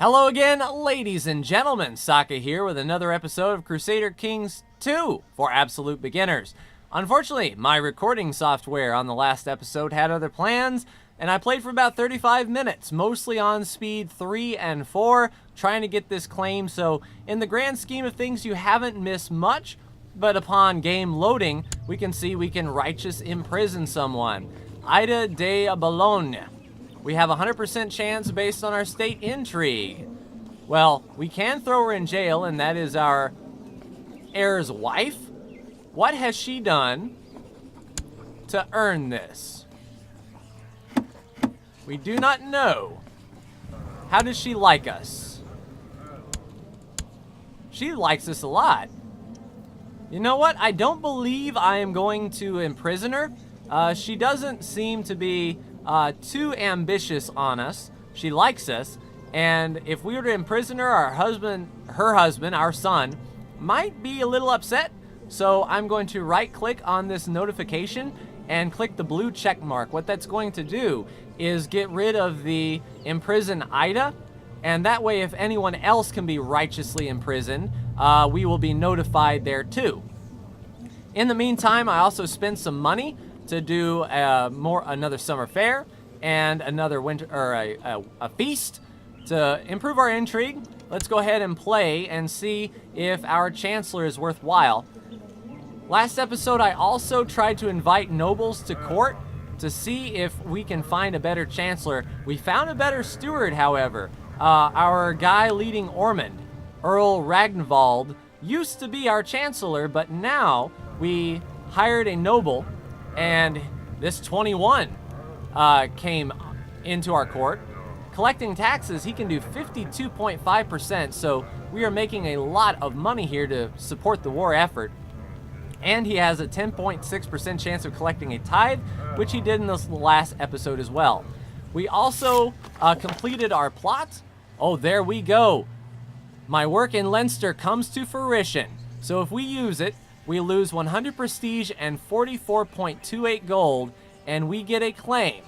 Hello again, ladies and gentlemen. Saka here with another episode of Crusader Kings 2 for absolute beginners. Unfortunately, my recording software on the last episode had other plans, and I played for about 35 minutes, mostly on speed 3 and 4, trying to get this claim. So in the grand scheme of things, you haven't missed much, but upon game loading, we can see we can righteous imprison someone. Ida de Bologna. We have a 100% chance based on our state intrigue. Well, we can throw her in jail, and that is our heir's wife. What has she done to earn this? We do not know. How does she like us? She likes us a lot. You know what? I don't believe I am going to imprison her. She doesn't seem to be too ambitious on us. She likes us, and if we were to imprison her, her husband, our son, might be a little upset. So I'm going to right-click on this notification and click the blue check mark. What that's going to do is get rid of the imprison Ida, and that way if anyone else can be righteously imprisoned, we will be notified there too. In the meantime, I also spent some money to do another summer fair and another winter or a feast to improve our intrigue. Let's go ahead and play and see if our chancellor is worthwhile. Last episode, I also tried to invite nobles to court to see if we can find a better chancellor. We found a better steward, however. Our guy leading Ormond, Earl Ragnvald, used to be our chancellor, but now we hired a noble, and this 21 came into our court. Collecting taxes, he can do 52.5%, so we are making a lot of money here to support the war effort. And he has a 10.6% chance of collecting a tithe, which he did in this last episode as well. We also completed our plot. Oh, there we go. My work in Leinster comes to fruition. So if we use it, we lose 100 prestige and 44.28 gold, and we get a claim.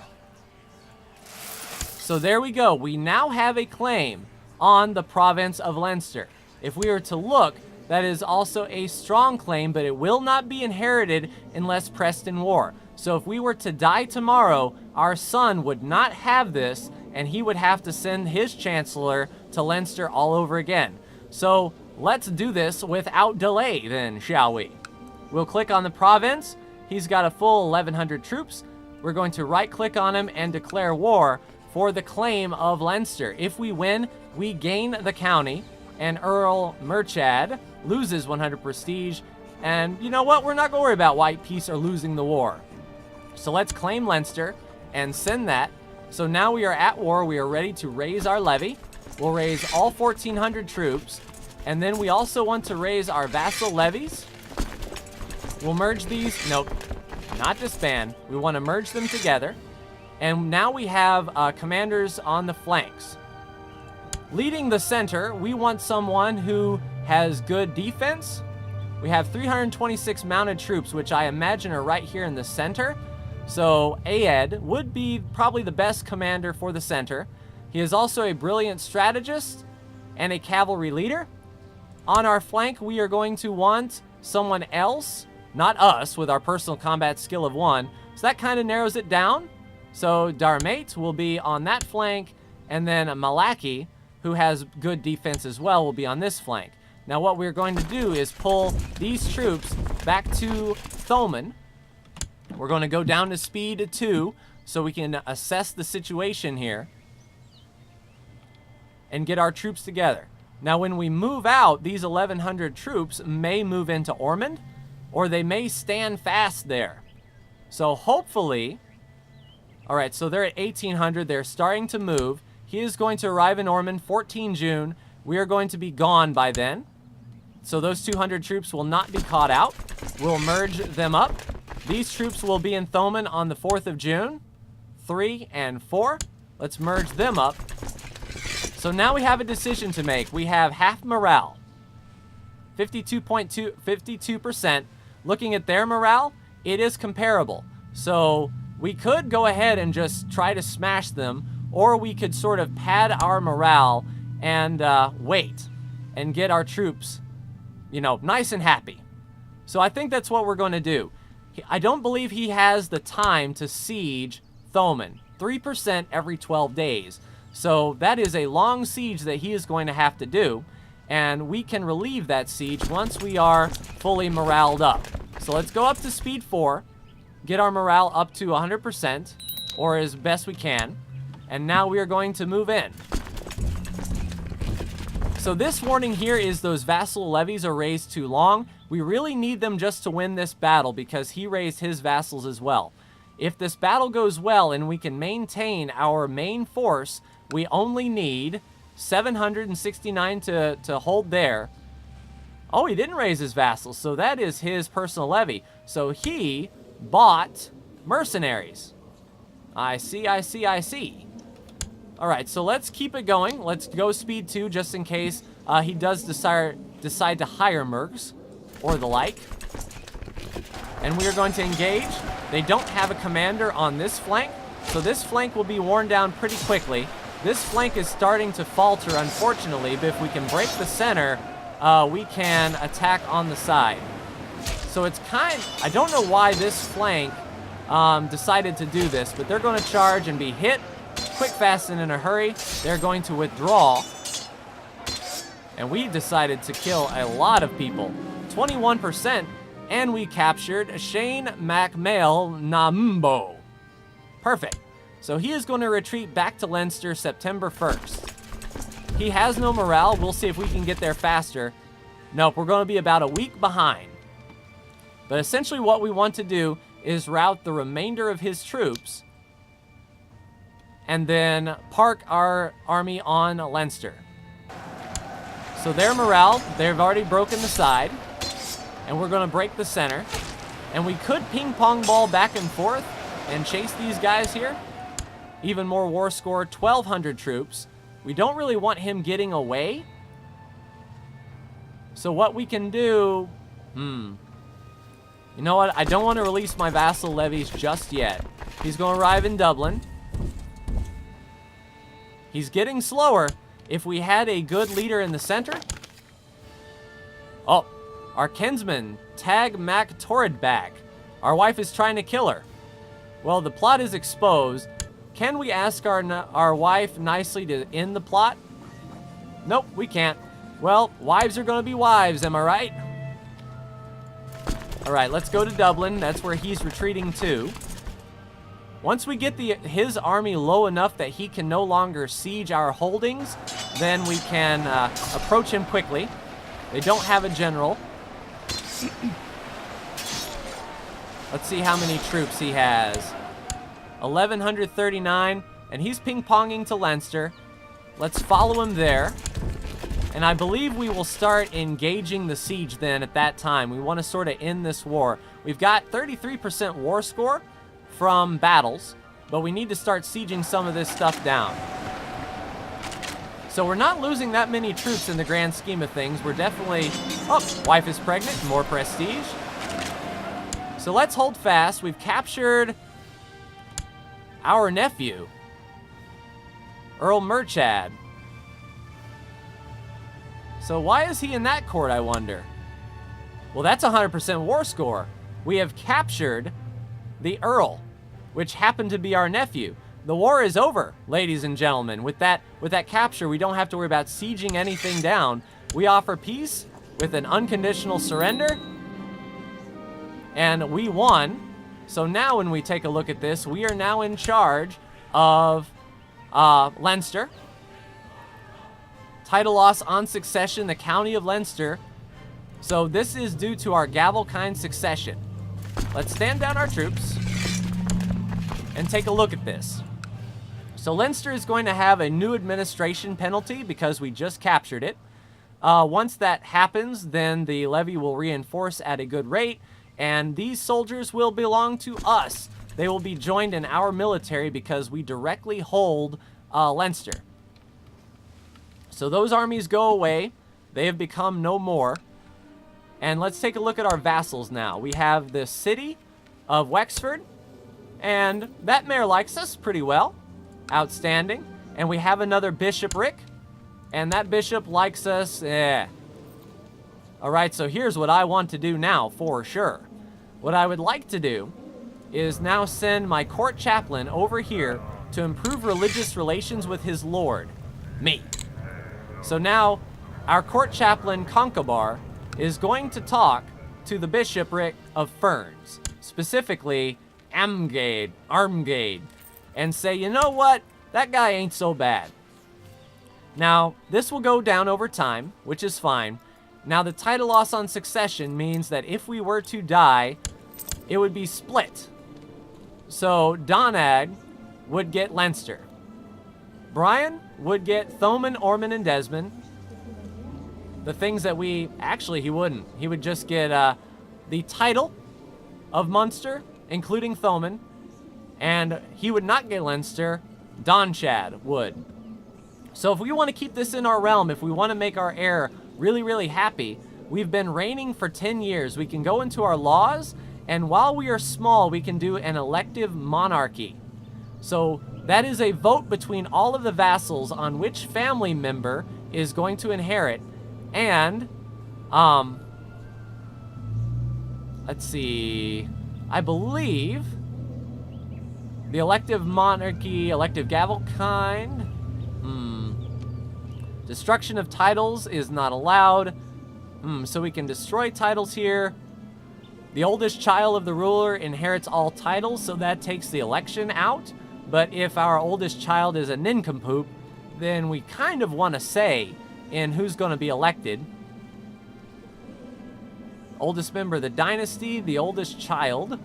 So there we go. We now have a claim on the province of Leinster. If we were to look, that is also a strong claim, but it will not be inherited unless pressed in war. So if we were to die tomorrow, our son would not have this, and he would have to send his chancellor to Leinster all over again. So let's do this without delay then, shall we? We'll click on the province. He's got a full 1,100 troops. We're going to right-click on him and declare war for the claim of Leinster. If we win, we gain the county, and Earl Murchad loses 100 prestige. And you know what? We're not going to worry about White Peace or losing the war. So let's claim Leinster and send that. So now we are at war. We are ready to raise our levy. We'll raise all 1,400 troops. And then we also want to raise our vassal levies. We'll merge these. Nope, not disband. We want to merge them together. And now we have commanders on the flanks. Leading the center, we want someone who has good defense. We have 326 mounted troops, which I imagine are right here in the center. So Aed would be probably the best commander for the center. He is also a brilliant strategist and a cavalry leader. On our flank, we are going to want someone else, not us, with our personal combat skill of 1. So that kind of narrows it down. So Darmate will be on that flank, and then Malaki, who has good defense as well, will be on this flank. Now what we're going to do is pull these troops back to Thoman. We're going to go down to speed 2 so we can assess the situation here and get our troops together. Now when we move out, these 1,100 troops may move into Ormond, or they may stand fast there. So hopefully, all right, so they're at 1,800. They're starting to move. He is going to arrive in Ormond 14 June. We are going to be gone by then. So those 200 troops will not be caught out. We'll merge them up. These troops will be in Thoman on the 4th of June. 3 and 4. Let's merge them up. So now we have a decision to make. We have half morale. 52%. Looking at their morale, it is comparable. So we could go ahead and just try to smash them, or we could sort of pad our morale and wait and get our troops, you know, nice and happy. So I think that's what we're going to do. I don't believe he has the time to siege Thoman. 3% every 12 days. So that is a long siege that he is going to have to do. And we can relieve that siege once we are fully moraled up. So let's go up to speed 4. Get our morale up to 100%. Or as best we can. And now we are going to move in. So this warning here is those vassal levies are raised too long. We really need them just to win this battle because he raised his vassals as well. If this battle goes well and we can maintain our main force, we only need 769 to hold there. Oh, he didn't raise his vassals, so that is his personal levy. So he bought mercenaries. I see. All right, so let's keep it going. Let's go speed 2 just in case he does decide to hire mercs or the like. And we are going to engage. They don't have a commander on this flank, so this flank will be worn down pretty quickly. This flank is starting to falter, unfortunately, but if we can break the center, we can attack on the side. So it's I don't know why this flank decided to do this, but they're going to charge and be hit. Quick, fast, and in a hurry. They're going to withdraw. And we decided to kill a lot of people. 21%. And we captured Shane MacMail Nambo. Perfect. So he is going to retreat back to Leinster September 1st. He has no morale. We'll see if we can get there faster. Nope, we're going to be about a week behind. But essentially what we want to do is route the remainder of his troops and then park our army on Leinster. So their morale, they've already broken the side, and we're going to break the center. And we could ping-pong ball back and forth and chase these guys here. Even more war score, 1,200 troops. We don't really want him getting away. So what we can do... You know what? I don't want to release my vassal levies just yet. He's going to arrive in Dublin. He's getting slower. If we had a good leader in the center... Oh, our kinsman, Tag Mac Torridback. Our wife is trying to kill her. Well, the plot is exposed. Can we ask our wife nicely to end the plot? Nope, we can't. Well, wives are going to be wives, am I right? All right, let's go to Dublin. That's where he's retreating to. Once we get his army low enough that he can no longer siege our holdings, then we can approach him quickly. They don't have a general. Let's see how many troops he has. 1,139, and he's ping-ponging to Leinster. Let's follow him there. And I believe we will start engaging the siege then at that time. We want to sort of end this war. We've got 33% war score from battles, but we need to start sieging some of this stuff down. So we're not losing that many troops in the grand scheme of things. We're definitely... Oh, wife is pregnant, more prestige. So let's hold fast. We've captured our nephew, Earl Murchad. So why is he in that court, I wonder? Well, that's 100% war score. We have captured the Earl, which happened to be our nephew. The war is over, ladies and gentlemen. With that capture, we don't have to worry about sieging anything down. We offer peace with an unconditional surrender. And we won. So now when we take a look at this, we are now in charge of Leinster. Title loss on succession, the county of Leinster. So this is due to our Gavelkind succession. Let's stand down our troops and take a look at this. So Leinster is going to have a new administration penalty because we just captured it. Once that happens, then the levy will reinforce at a good rate, and these soldiers will belong to us. They will be joined in our military because we directly hold Leinster. So those armies go away. They have become no more. And let's take a look at our vassals now. We have the city of Wexford, and that mayor likes us pretty well. Outstanding. And we have another bishopric, And that bishop likes us, Alright, so here's what I want to do now, for sure. What I would like to do is now send my court chaplain over here to improve religious relations with his lord, me. So now, our court chaplain, Concobar, is going to talk to the bishopric of Ferns, specifically Armgade, and say, you know what, that guy ain't so bad. Now, this will go down over time, which is fine. Now, the title loss on succession means that if we were to die, it would be split. So, Donag would get Leinster. Brian would get Thoman, Ormond, and Desmond. The things that he wouldn't. He would just get the title of Munster, including Thoman, and he would not get Leinster. Donchad would. So if we want to keep this in our realm, if we want to make our heir really, really happy, we've been reigning for 10 years. We can go into our laws, and while we are small, we can do an elective monarchy. So that is a vote between all of the vassals on which family member is going to inherit. And, let's see, I believe the elective monarchy, elective gavel kind, destruction of titles is not allowed, so we can destroy titles here. The oldest child of the ruler inherits all titles, so that takes the election out. But if our oldest child is a nincompoop, then we kind of want to say in who's going to be elected. Oldest member of the dynasty, the oldest child.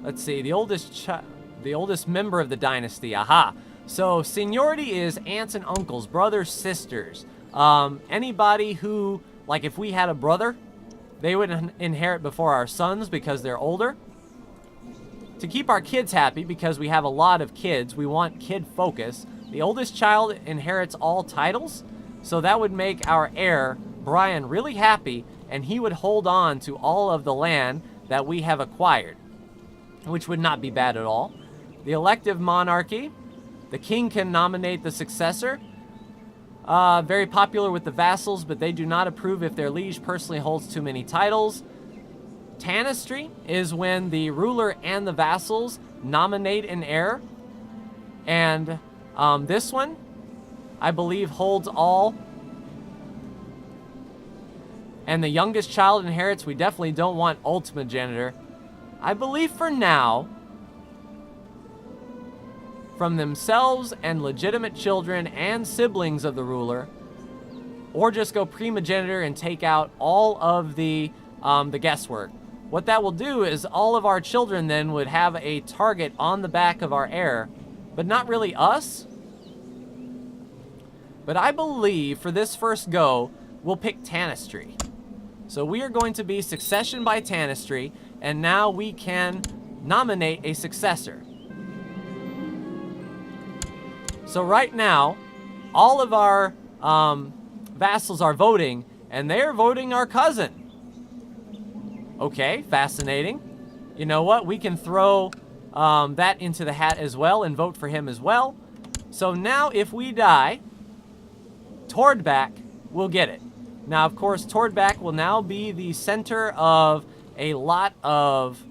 Let's see, the oldest member of the dynasty, aha. So seniority is aunts and uncles, brothers, sisters. Anybody who, like if we had a brother, they would inherit before our sons because they're older. To keep our kids happy, because we have a lot of kids, we want kid focus. The oldest child inherits all titles, so that would make our heir, Brian, really happy, and he would hold on to all of the land that we have acquired, which would not be bad at all. The elective monarchy, the king can nominate the successor. Very popular with the vassals, but they do not approve if their liege personally holds too many titles. Tanistry is when the ruler and the vassals nominate an heir. And this one, I believe, holds all. And the youngest child inherits. We definitely don't want ultimogenitor. I believe for now, from themselves and legitimate children and siblings of the ruler, or just go primogenitor and take out all of the guesswork. What that will do is all of our children then would have a target on the back of our heir, but not really us. But I believe for this first go, we'll pick Tanistry. So we are going to be succession by Tanistry, and now we can nominate a successor. So right now, all of our vassals are voting, and they're voting our cousin. Okay, fascinating. You know what? We can throw that into the hat as well and vote for him as well. So now if we die, Tordback will get it. Now, of course, Tordback will now be the center of a lot of,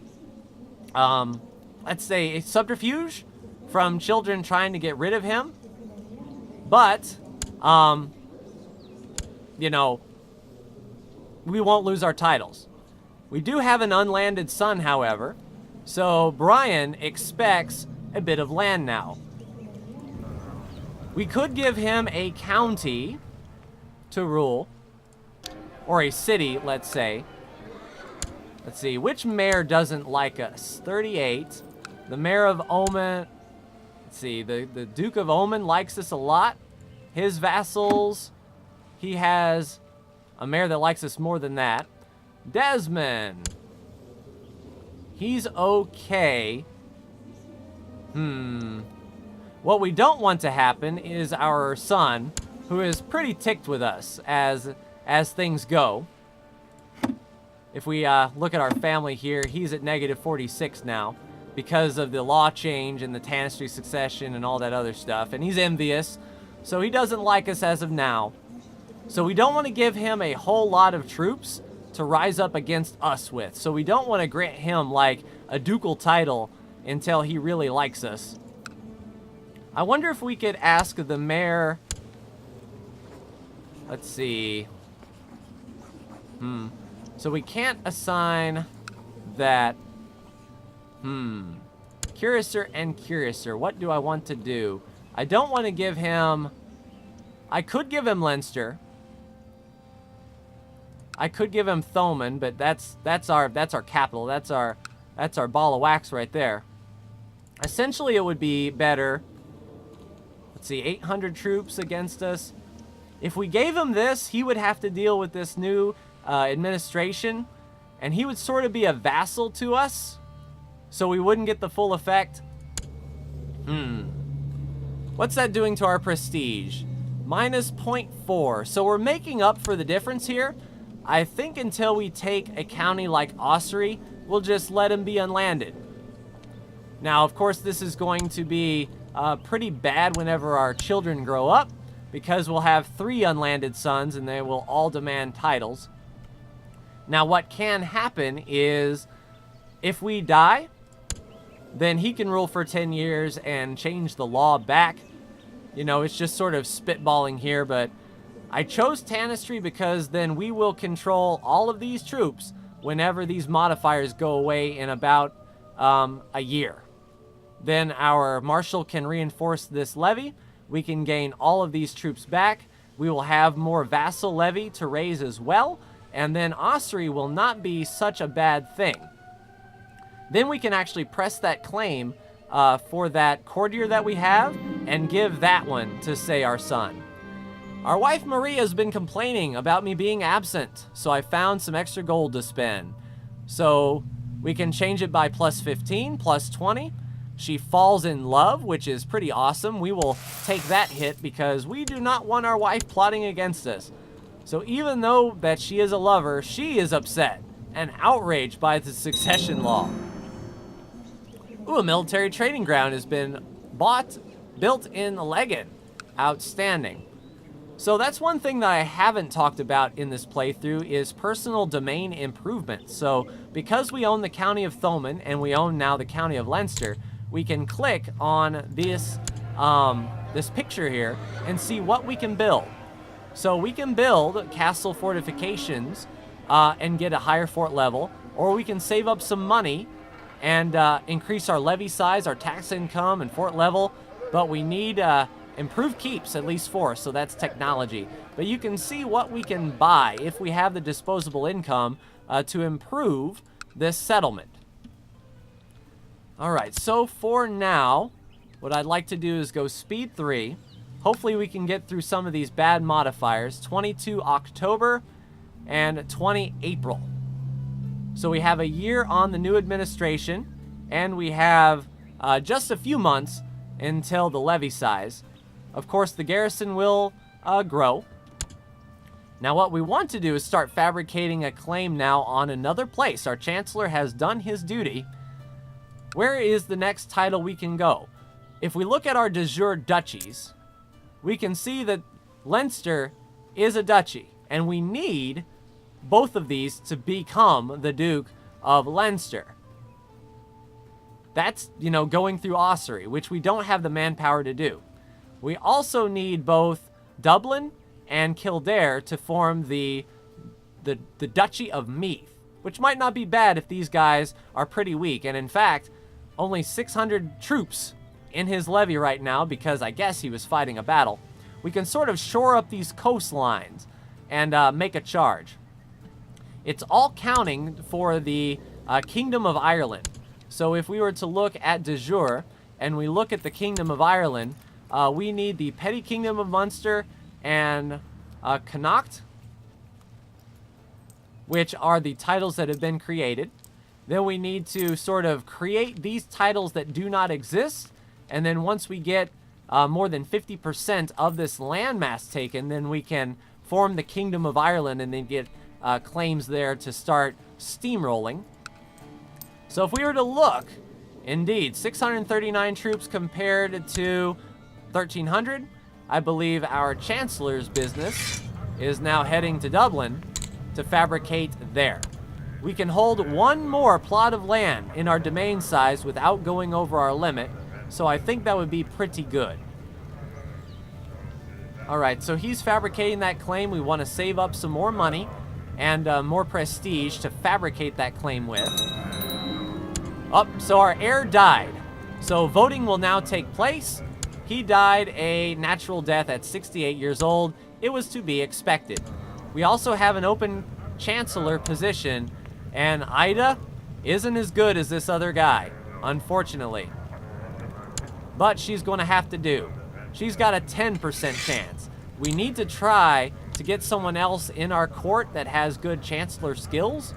let's say, a subterfuge from children trying to get rid of him. But, you know, we won't lose our titles. We do have an unlanded son, however, so Brian expects a bit of land now. We could give him a county to rule, or a city, let's say. Let's see, which mayor doesn't like us? 38. The mayor of Oman, let's see, the Duke of Oman likes us a lot. His vassals, he has a mayor that likes us more than that. Desmond, he's okay. What we don't want to happen is our son, who is pretty ticked with us as things go. If we look at our family here, he's at negative 46 now because of the law change and the Tanistry succession and all that other stuff, and he's envious. So he doesn't like us as of now. So we don't want to give him a whole lot of troops to rise up against us with. So we don't want to grant him like a ducal title until he really likes us. I wonder if we could ask the mayor. Let's see. So we can't assign that. Curiouser and Curiouser. What do I want to do? I don't want to give him. I could give him Leinster. I could give him Thoman, but that's our capital. That's our ball of wax right there. Essentially, it would be better. Let's see, 800 troops against us. If we gave him this, he would have to deal with this new administration, and he would sort of be a vassal to us, so we wouldn't get the full effect. What's that doing to our prestige? Minus 0.4. So we're making up for the difference here. I think until we take a county like Ossory, we'll just let him be unlanded. Now, of course, this is going to be pretty bad whenever our children grow up, because we'll have 3 unlanded sons and they will all demand titles. Now, what can happen is if we die, then he can rule for 10 years and change the law back. You know, it's just sort of spitballing here, but I chose Tanistry because then we will control all of these troops whenever these modifiers go away in about a year. Then our marshal can reinforce this levy. We can gain all of these troops back. We will have more vassal levy to raise as well. And then Ossory will not be such a bad thing. Then we can actually press that claim for that courtier that we have and give that one to, say, our son. Our wife Maria has been complaining about me being absent, so I found some extra gold to spend. So we can change it by plus 15, plus 20. She falls in love, which is pretty awesome. We will take that hit because we do not want our wife plotting against us. So even though that she is a lover, she is upset and outraged by the succession law. Ooh, a military training ground has been built in Leggett. Outstanding. So that's one thing that I haven't talked about in this playthrough is personal domain improvements. So because we own the county of Thoman and we own now the county of Leinster, we can click on this this picture here and see what we can build. So we can build castle fortifications and get a higher fort level, or we can save up some money and increase our levy size, our tax income, and fort level. But we need improved keeps, at least 4, so that's technology. But you can see what we can buy if we have the disposable income to improve this settlement. All right, so for now, what I'd like to do is go speed 3. Hopefully we can get through some of these bad modifiers. 22 October and 20 April. So we have a year on the new administration, and we have just a few months until the levy size. Of course, the garrison will grow. Now, what we want to do is start fabricating a claim now on another place. Our chancellor has done his duty. Where is the next title we can go? If we look at our de jure duchies, we can see that Leinster is a duchy, and we need both of these to become the Duke of Leinster. That's, you know, going through Ossory, which we don't have the manpower to do. We also need both Dublin and Kildare to form the Duchy of Meath, which might not be bad if these guys are pretty weak. And in fact, only 600 troops in his levy right now because I guess he was fighting a battle. We can sort of shore up these coastlines and make a charge. It's all counting for the Kingdom of Ireland. So if we were to look at de jure and we look at the Kingdom of Ireland, we need the Petty Kingdom of Munster and Connacht, which are the titles that have been created. Then we need to sort of create these titles that do not exist. And then once we get more than 50% of this landmass taken, then we can form the Kingdom of Ireland and then get claims there to start steamrolling. So if we were to look, indeed, 639 troops compared to 1,300. I believe our Chancellor's business is now heading to Dublin to fabricate there. We can hold one more plot of land in our domain size without going over our limit, so I think that would be pretty good. Alright, so he's fabricating that claim. We want to save up some more money and more prestige to fabricate that claim with. Oh, so our heir died. So voting will now take place. He died a natural death at 68 years old. It was to be expected. We also have an open Chancellor position, and Ida isn't as good as this other guy, unfortunately. But she's going to have to do. She's got a 10% chance. We need to try to get someone else in our court that has good Chancellor skills.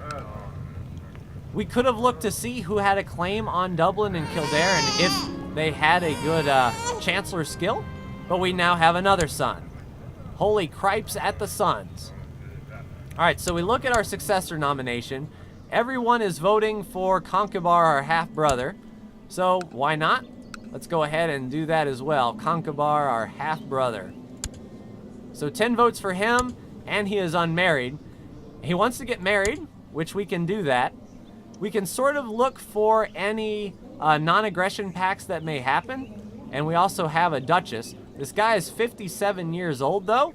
We could have looked to see who had a claim on Dublin and Kildare and if they had a good Chancellor skill, but we now have another son. Holy cripes at the sons. All right, so we look at our successor nomination. Everyone is voting for Concobar, our half-brother, so why not? Let's go ahead and do that as well. Concobar, our half-brother. So 10 votes for him, and he is unmarried. He wants to get married, which we can do that. We can sort of look for any non-aggression pacts that may happen, and we also have a Duchess. This guy is 57 years old, though,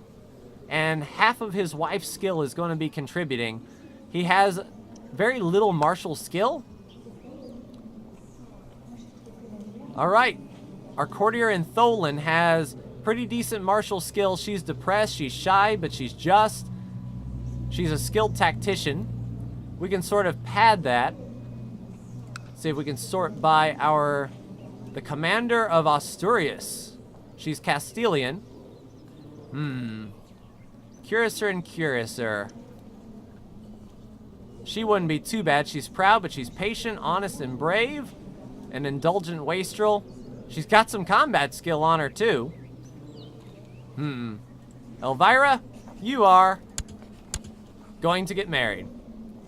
and half of his wife's skill is going to be contributing. He has very little martial skill. All right, our courtier in Tholen has pretty decent martial skill. She's depressed, she's shy, but she's just. She's a skilled tactician. We can sort of pad that. See if we can sort by the commander of Asturias. She's Castilian. Curiouser and curiouser. She wouldn't be too bad. She's proud, but she's patient, honest, and brave. An indulgent wastrel. She's got some combat skill on her, too. Elvira, you are going to get married.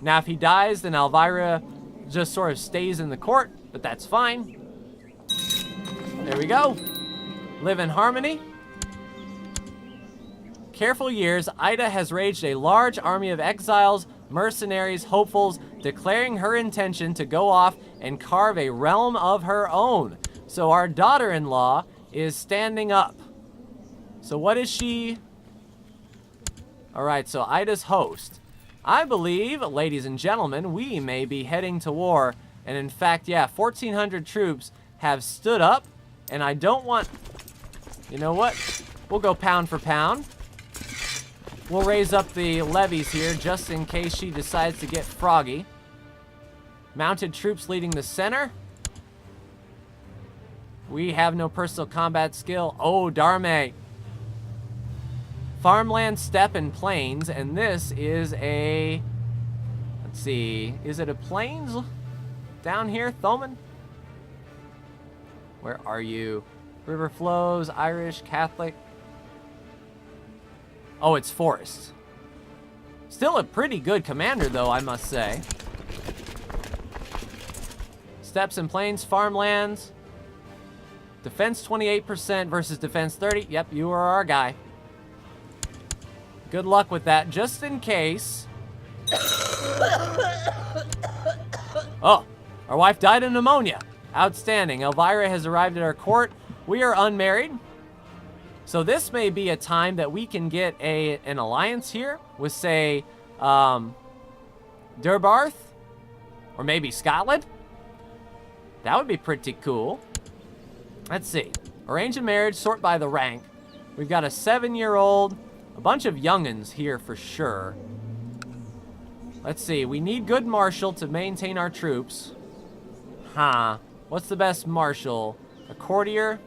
Now, if he dies, then Elvira just sort of stays in the court, but that's fine. There we go. Live in harmony. Careful years, Ida has raised a large army of exiles, mercenaries, hopefuls, declaring her intention to go off and carve a realm of her own. So our daughter-in-law is standing up. So what is she? All right, so Ida's host. I believe, ladies and gentlemen, we may be heading to war. And in fact, yeah, 1,400 troops have stood up. And I don't want... You know what? We'll go pound for pound. We'll raise up the levies here just in case she decides to get froggy. Mounted troops leading the center. We have no personal combat skill. Oh, Dharme. Farmland, steppe, and plains. And this is a... Let's see. Is it a plains down here? Thoman? Where are you? River flows, Irish, Catholic. Oh, it's forest. Still a pretty good commander, though, I must say. Steppes and plains, farmlands. Defense 28% versus defense 30. Yep, you are our guy. Good luck with that, just in case. Oh, our wife died of pneumonia. Outstanding. Elvira has arrived at our court. We are unmarried. So this may be a time that we can get an alliance here with, say, Durbarth, or maybe Scotland. That would be pretty cool. Let's see. Arrange a marriage, sort by the rank. We've got a 7-year-old, a bunch of young'uns here for sure. Let's see. We need good marshal to maintain our troops. What's the best marshal? A courtier?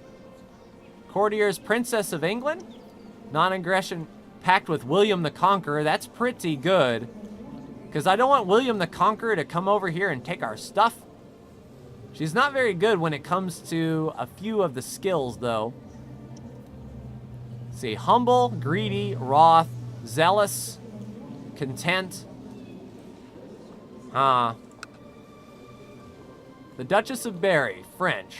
Courtier's Princess of England? Non-aggression pact with William the Conqueror. That's pretty good. Because I don't want William the Conqueror to come over here and take our stuff. She's not very good when it comes to a few of the skills, though. Let's see. Humble, greedy, wroth, zealous, content. The Duchess of Berry, French.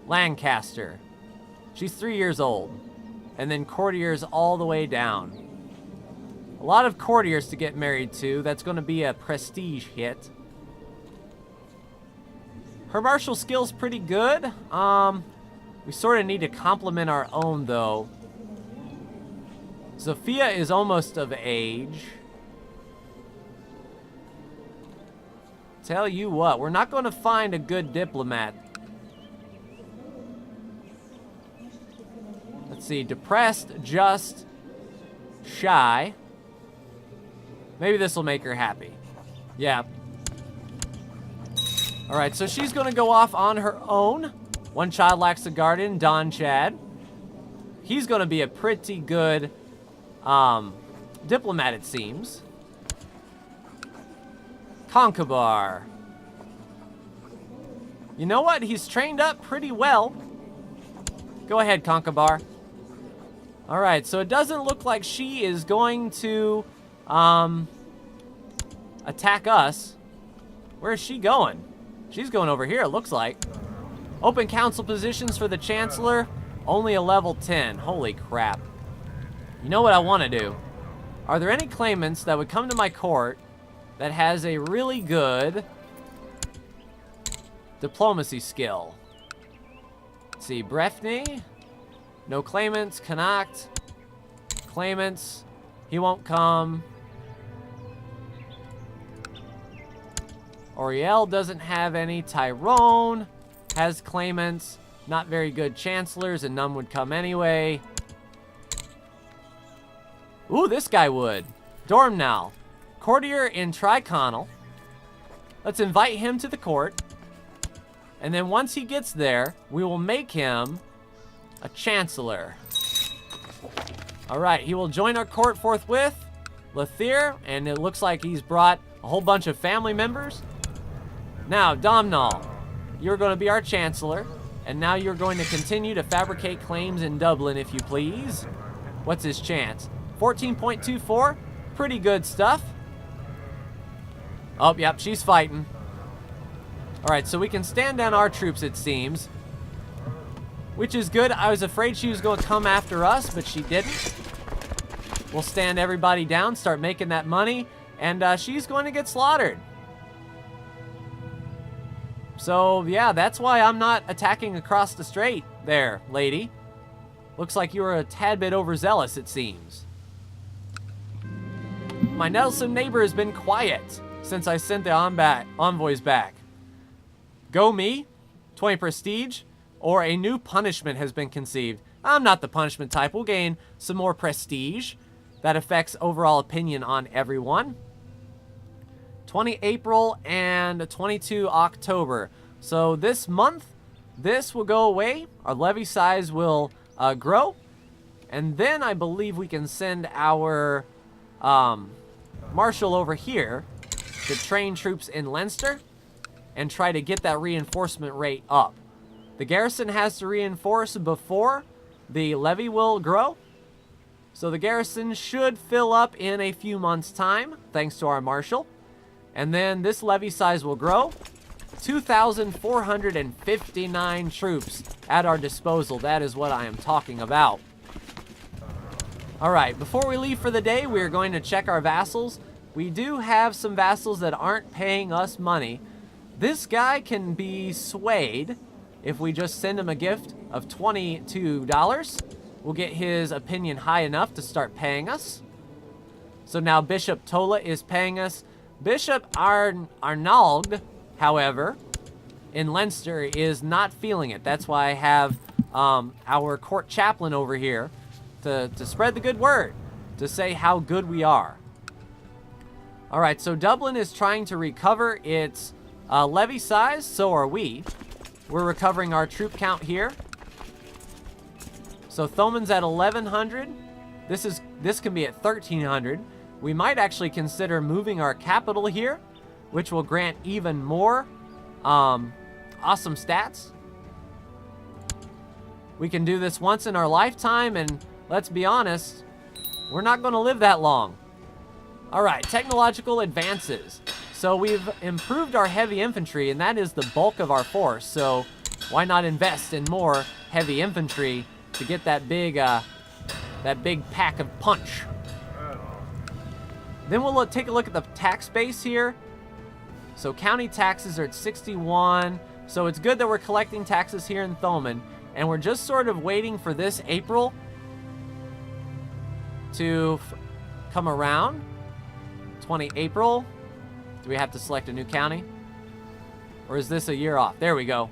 Lancaster. She's 3 years old. And then courtiers all the way down. A lot of courtiers to get married to. That's going to be a prestige hit. Her martial skill's pretty good. We sort of need to complement our own, though. Sophia is almost of age. Tell you what, we're not going to find a good diplomat. Let's see, depressed, just, shy. Maybe this will make her happy. Yeah. Alright, so she's going to go off on her own. One child lacks a guardian, Don Chad. He's going to be a pretty good diplomat, it seems. Conkabar. You know what? He's trained up pretty well. Go ahead, Conkabar. Alright, so it doesn't look like she is going to attack us. Where is she going? She's going over here, it looks like. Open council positions for the Chancellor. Only a level 10. Holy crap. You know what I want to do? Are there any claimants that would come to my court that has a really good diplomacy skill? Let's see, Breffney. No claimants. Connacht. Claimants. He won't come. Oriel doesn't have any. Tyrone has claimants. Not very good chancellors, and none would come anyway. Ooh, this guy would. Dormnall. Courtier in Triconal. Let's invite him to the court. And then once he gets there, we will make him a chancellor. Alright, he will join our court forthwith. Lathier, and it looks like he's brought a whole bunch of family members. Now, Domnall, you're going to be our chancellor. And now you're going to continue to fabricate claims in Dublin, if you please. What's his chance? 14.24. Pretty good stuff. Oh, yep, she's fighting. Alright, so we can stand down our troops, it seems. Which is good. I was afraid she was going to come after us, but she didn't. We'll stand everybody down, start making that money, and she's going to get slaughtered. So, yeah, that's why I'm not attacking across the strait there, lady. Looks like you were a tad bit overzealous, it seems. My Nelson neighbor has been quiet since I sent the envoys back. Go me, 20 prestige, or a new punishment has been conceived. I'm not the punishment type. We'll gain some more prestige. That affects overall opinion on everyone. 20 April and 22 October. So this month, this will go away. Our levy size will grow. And then I believe we can send our marshal over here to train troops in Leinster and try to get that reinforcement rate up. The garrison has to reinforce before the levy will grow. So the garrison should fill up in a few months' time, thanks to our marshal. And then this levy size will grow. 2,459 troops at our disposal. That is what I am talking about. Alright, before we leave for the day, we are going to check our vassals. We do have some vassals that aren't paying us money. This guy can be swayed if we just send him a gift of $22. We'll get his opinion high enough to start paying us. So now Bishop Tola is paying us. Bishop Arnald, however, in Leinster is not feeling it. That's why I have our court chaplain over here to spread the good word, to say how good we are. All right, so Dublin is trying to recover its levy size. So are we. We're recovering our troop count here. So Thoman's at 1,100. This can be at 1,300. We might actually consider moving our capital here, which will grant even more awesome stats. We can do this once in our lifetime, and let's be honest, we're not going to live that long. All right, technological advances. So we've improved our heavy infantry, and that is the bulk of our force. So why not invest in more heavy infantry to get that big pack of punch. Then we'll take a look at the tax base here. So county taxes are at 61. So it's good that we're collecting taxes here in Thoman. And we're just sort of waiting for this April to come around. 20 April. Do we have to select a new county? Or is this a year off? There we go.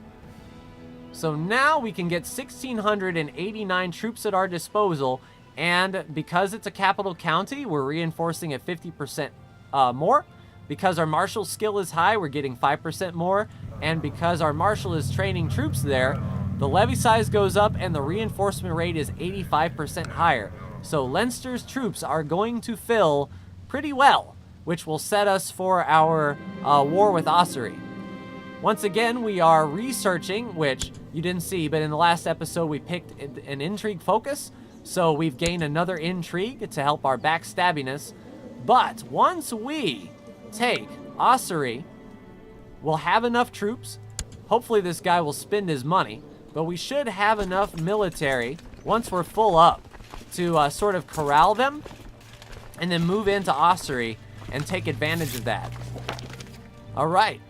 So now we can get 1,689 troops at our disposal. And because it's a capital county, we're reinforcing at 50% more. Because our martial skill is high, we're getting 5% more. And because our marshal is training troops there, the levy size goes up and the reinforcement rate is 85% higher. So Leinster's troops are going to fill pretty well, which will set us for our war with Ossory. Once again, we are researching, which you didn't see, but in the last episode we picked an intrigue focus. So we've gained another intrigue to help our backstabbiness. But once we take Ossory, we'll have enough troops. Hopefully this guy will spend his money, but we should have enough military once we're full up to sort of corral them and then move into Ossory and take advantage of that. All right.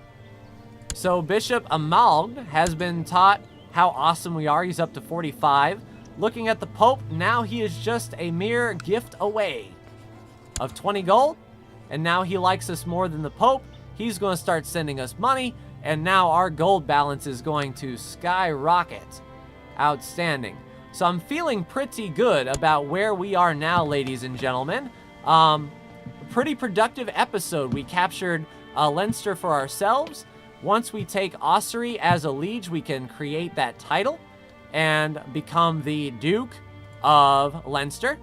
So Bishop Amalg has been taught how awesome we are. He's up to 45. Looking at the Pope, now he is just a mere gift away of 20 gold. And now he likes us more than the Pope. He's going to start sending us money. And now our gold balance is going to skyrocket. Outstanding. So I'm feeling pretty good about where we are now, ladies and gentlemen. Pretty productive episode. We captured Leinster for ourselves. Once we take Ossory as a liege, we can create that title and become the Duke of Leinster.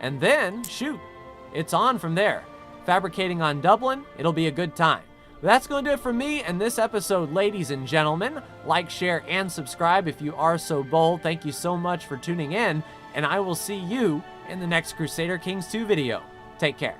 And then, shoot, it's on from there. Fabricating on Dublin, it'll be a good time. But that's going to do it for me in this episode, ladies and gentlemen. Like, share, and subscribe if you are so bold. Thank you so much for tuning in, and I will see you in the next Crusader Kings 2 video. Take care.